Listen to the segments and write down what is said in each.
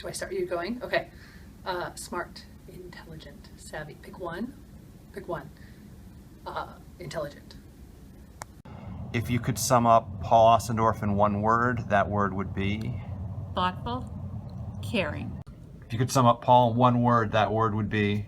Do I start you going? Okay. Smart, intelligent, savvy. Pick one. Pick one. Intelligent. If you could sum up Paul Ossendorf in one word, that word would be? Thoughtful, caring. If you could sum up Paul in one word, that word would be?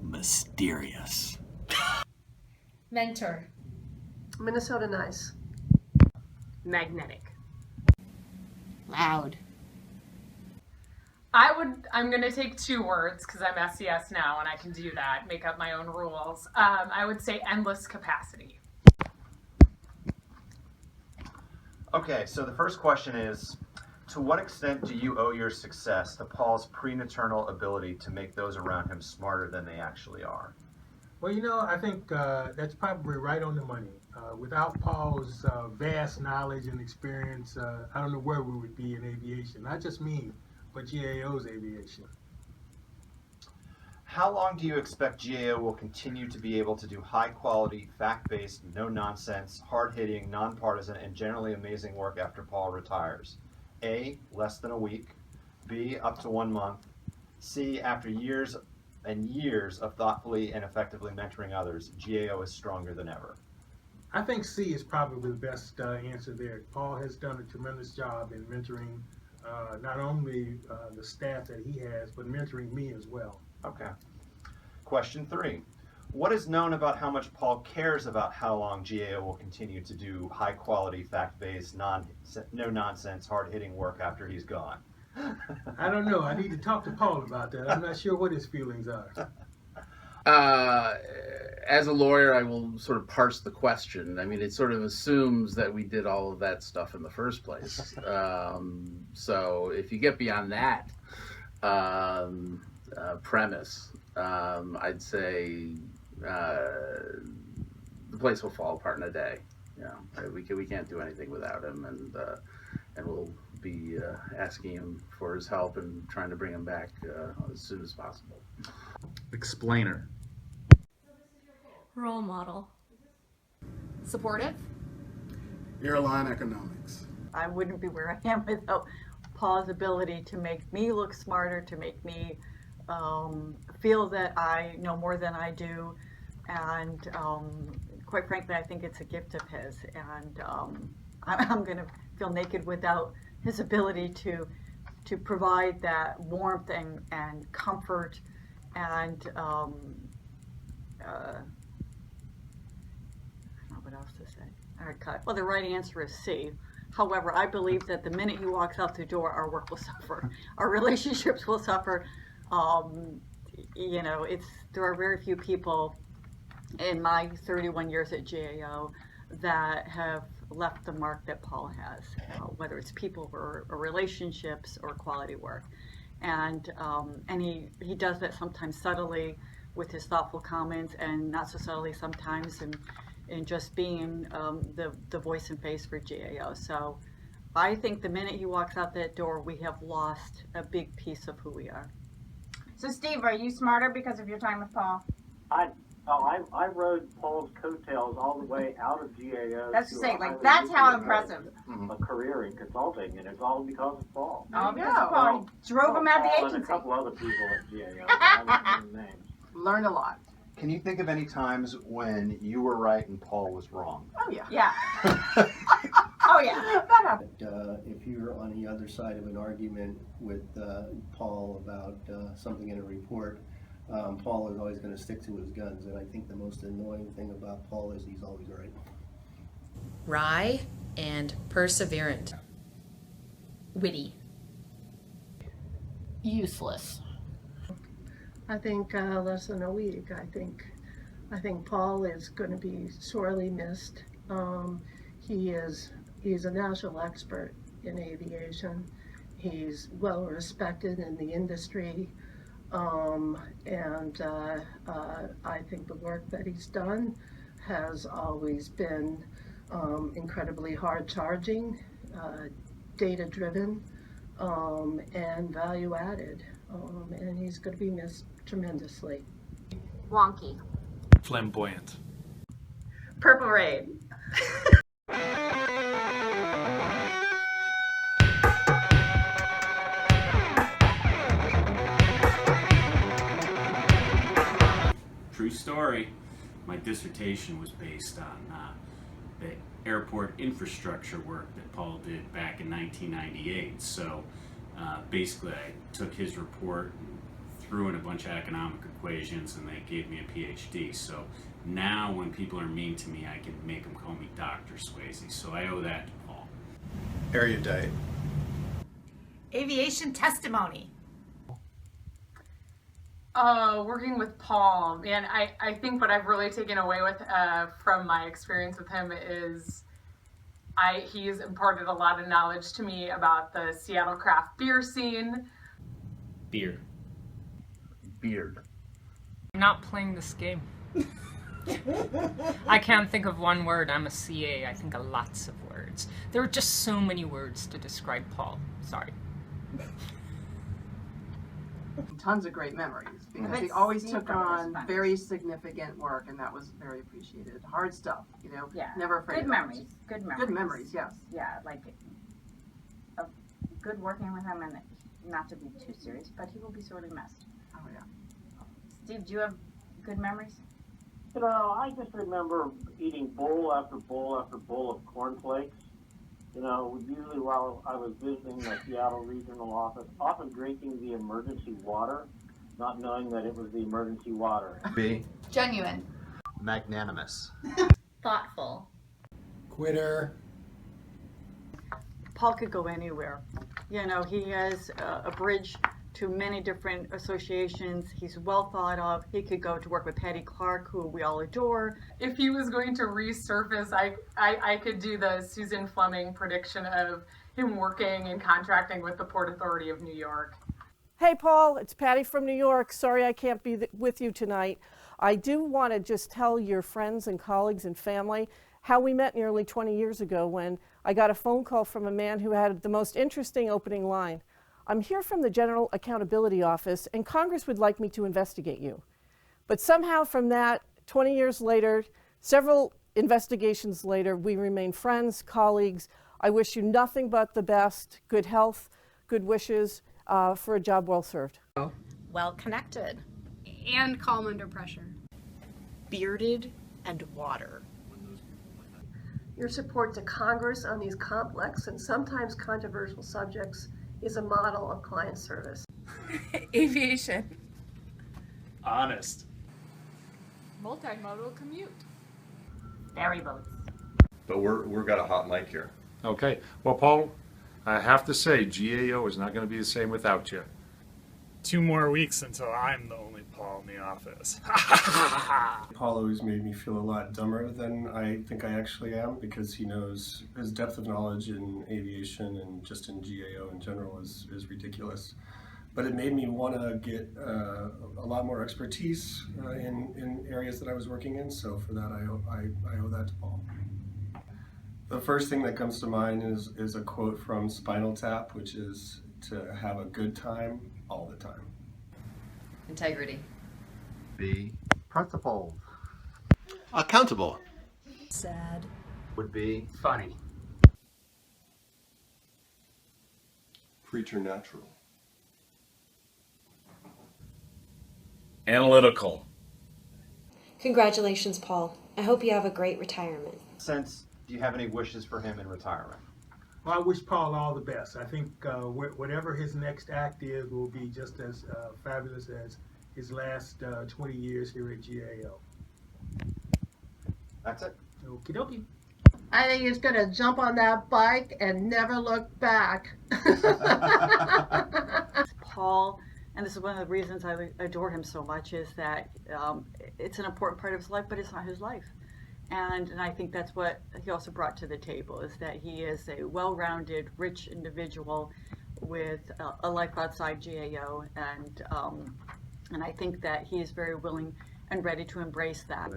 Mysterious. Mentor. Minnesota nice. Magnetic. Loud. I'm going to take 2 words because I'm SES now and I can do that, make up my own rules. I would say endless capacity. Okay, so the first question is, to what extent do you owe your success to Paul's prenatal ability to make those around him smarter than they actually are? Well, I think that's probably right on the money. Without Paul's vast knowledge and experience, I don't know where we would be in aviation. Not just me, but GAO's aviation. How long do you expect GAO will continue to be able to do high-quality, fact-based, no-nonsense, hard-hitting, nonpartisan, and generally amazing work after Paul retires? A, less than a week. B, up to 1 month. C, after years and years of thoughtfully and effectively mentoring others, GAO is stronger than ever. I think C is probably the best answer there. Paul has done a tremendous job in mentoring not only the staff that he has, but mentoring me as well. Okay. Question 3. What is known about how much Paul cares about how long GAO will continue to do high-quality, fact-based, no-nonsense, hard-hitting work after he's gone? I don't know. I need to talk to Paul about that. I'm not sure what his feelings are. As a lawyer, I will sort of parse the question. I mean, it sort of assumes that we did all of that stuff in the first place. So if you get beyond that premise, I'd say the place will fall apart in a day. We can't do anything without him, and we'll be asking him for his help and trying to bring him back as soon as possible. Explainer. Role model. Supportive. Airline economics. I wouldn't be where I am without Paul's ability to make me look smarter, to make me feel that I know more than I do, and quite frankly, I think it's a gift of his, and I'm going to feel naked without his ability to provide that warmth and comfort and I don't know what else to say. All right, cut. Well, the right answer is C. However, I believe that the minute he walks out the door, our work will suffer. Our relationships will suffer. There are very few people in my 31 years at GAO that have left the mark that Paul has, whether it's people or relationships or quality work. And he does that sometimes subtly with his thoughtful comments, and not so subtly sometimes in just being the voice and face for GAO. So I think the minute he walks out that door, we have lost a big piece of who we are. So Steve, are you smarter because of your time with Paul? I rode Paul's coattails all the way out of GAO. That's to say, that's how impressive. A career in consulting, and it's all because of Paul. All because of Paul. He drove him out of the agency. And a couple other people at GAO. I won't name names. Learned a lot. Can you think of any times when you were right and Paul was wrong? Oh yeah. Yeah. Oh yeah. That happened. If you're on the other side of an argument with Paul about something in a report, Paul is always going to stick to his guns, and I think the most annoying thing about Paul is he's always right. Wry and perseverant. Witty. Useless. I think less than a week. I think Paul is going to be sorely missed. He's a national expert in aviation. He's well respected in the industry, and I think the work that he's done has always been incredibly hard charging, data driven, and value added. And he's going to be missed tremendously. Wonky. Flamboyant. Purple Rain. story. My dissertation was based on the airport infrastructure work that Paul did back in 1998. So basically I took his report and threw in a bunch of economic equations and they gave me a PhD. So now when people are mean to me, I can make them call me Dr. Swayze. So I owe that to Paul. Erudite. Aviation testimony. Working with Paul, man, I think what I've really taken away with from my experience with him is he's imparted a lot of knowledge to me about the Seattle craft beer scene. Beer. Beard. I'm not playing this game. I can't think of one word. I'm a CA. I think of lots of words. There are just so many words to describe Paul. Sorry. Tons of great memories because Let's he always see took from on his very significant work, and that was very appreciated. Hard stuff, you know. Yeah. Never afraid. Good of memories. it. Good memories. Good memories. Yes. Yeah, like good working with him, and not to be too serious, but he will be sorely missed. Oh yeah. Steve, do you have good memories? You know, I just remember eating bowl after bowl after bowl of cornflakes. You know, usually while I was visiting the Seattle regional office, often drinking the emergency water, not knowing that it was the emergency water. B. Genuine. Magnanimous. Thoughtful. Quitter. Paul could go anywhere. You know, he has a bridge to many different associations. He's well thought of. He could go to work with Patty Clark, who we all adore. If he was going to resurface, I could do the Susan Fleming prediction of him working and contracting with the Port Authority of New York. Hey Paul, it's Patty from New York. Sorry I can't be with you tonight. I do want to just tell your friends and colleagues and family how we met nearly 20 years ago when I got a phone call from a man who had the most interesting opening line. I'm here from the General Accountability Office, and Congress would like me to investigate you. But somehow from that, 20 years later, several investigations later, we remain friends, colleagues. I wish you nothing but the best, good health, good wishes for a job well served. Well connected. And calm under pressure. Bearded and water. Your support to Congress on these complex and sometimes controversial subjects is a model of client service. Aviation. Honest. Multimodal commute. Ferry boats. But we've got a hot mic here. Okay. Well, Paul, I have to say, GAO is not going to be the same without you. 2 more weeks until I'm the only Paul in the office. Paul always made me feel a lot dumber than I think I actually am because he knows his depth of knowledge in aviation and just in GAO in general is ridiculous. But it made me want to get a lot more expertise in areas that I was working in. So for that, I owe that to Paul. The first thing that comes to mind is a quote from Spinal Tap, which is to have a good time all the time. Integrity. B. Principled. Accountable. Sad. Would be Funny. Preternatural. Analytical. Congratulations, Paul. I hope you have a great retirement. Sense, do you have any wishes for him in retirement? Well, I wish Paul all the best. I think whatever his next act is will be just as fabulous as his last 20 years here at GAO. That's it. Okie dokie. I think he's going to jump on that bike and never look back. Paul, and this is one of the reasons I adore him so much, is that it's an important part of his life, but it's not his life. And I think that's what he also brought to the table, is that he is a well-rounded, rich individual with a life outside GAO, and I think that he is very willing and ready to embrace that.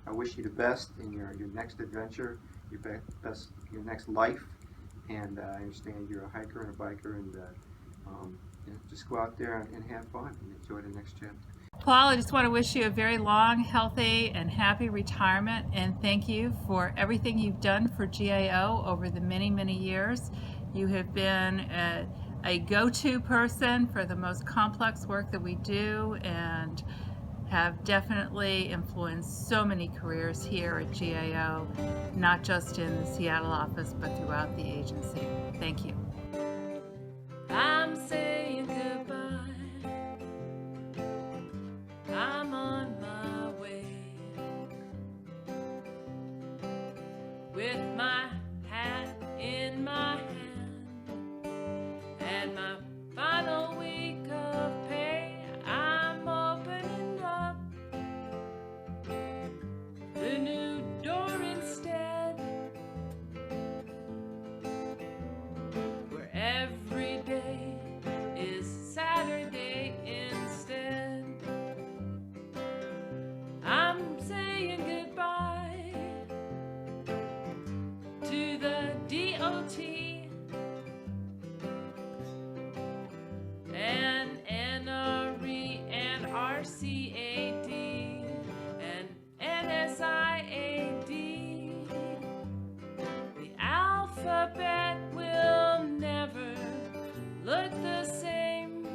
I wish you the best in your next adventure, your next life, and I understand you're a hiker and a biker, and just go out there and have fun and enjoy the next chapter. Paul, I just want to wish you a very long, healthy, and happy retirement, and thank you for everything you've done for GAO over the many, many years. You have been a go-to person for the most complex work that we do, and have definitely influenced so many careers here at GAO, not just in the Seattle office, but throughout the agency. Thank you. I'm saying goodbye. I'm on my way with my hat in my hand and my final week of pay. I'm opening up the new door instead, where every day is Saturday instead. I'm saying goodbye to the DOT and NRE and RCAD and NSIAD. The alphabet will never look the same.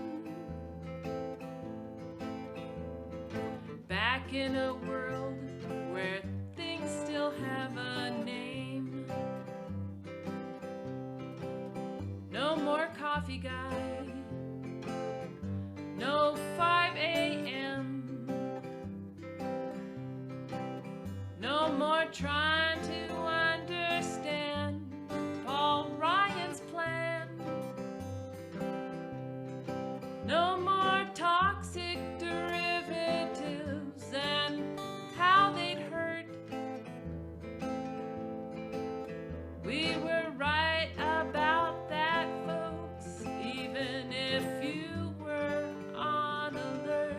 Back in a world where things still have a name. No more coffee guy. No 5 a.m. No more trying to understand Paul Ryan's plan. No more toxic derivatives and how they'd hurt. We were right about that, folks, even if you were on alert.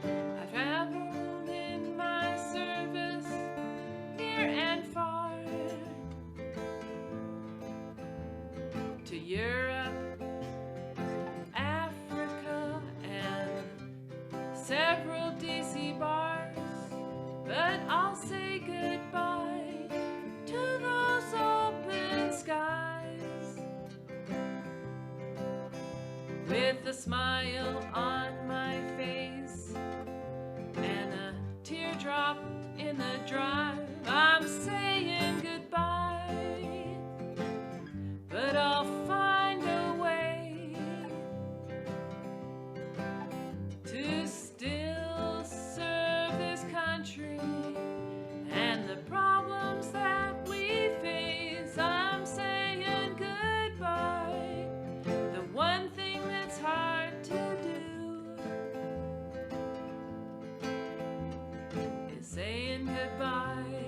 I traveled in my service near and far, to Europe, Africa, and several DC bars. But I'll say goodbye to those open skies, with a smile on my face and a teardrop in the drive. I'm saying goodbye, but I'll find a way to still serve this country and the problems that we face. I'm saying goodbye. The one thing that's hard to do is saying goodbye.